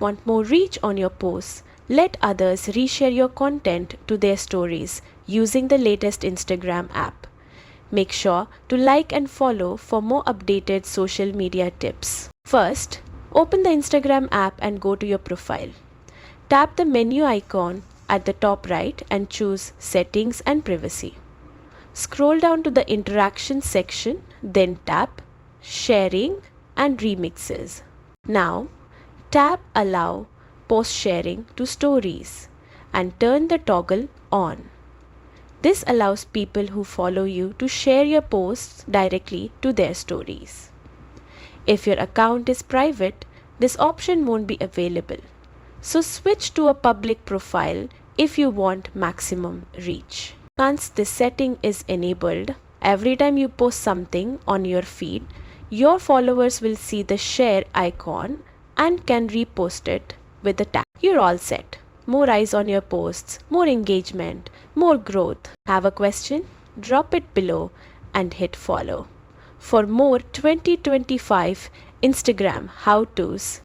Want more reach on your posts? Let others reshare your content to their stories using the latest Instagram app. Make sure to like and follow for more updated social media tips. First, open the Instagram app and go to your profile. Tap the menu icon at the top right and choose Settings and Privacy. Scroll down to the Interaction section, then tap Sharing and Remixes. Now, tap Allow Post Sharing to Stories and turn the toggle on. This allows people who follow you to share your posts directly to their stories. If your account is private, this option won't be available. So switch to a public profile if you want maximum reach. Once this setting is enabled, every time you post something on your feed, your followers will see the share icon and can repost it with the tag. You're all set. More eyes on your posts, more engagement, more growth. Have a question? Drop it below and hit follow. For more 2025 Instagram how-tos,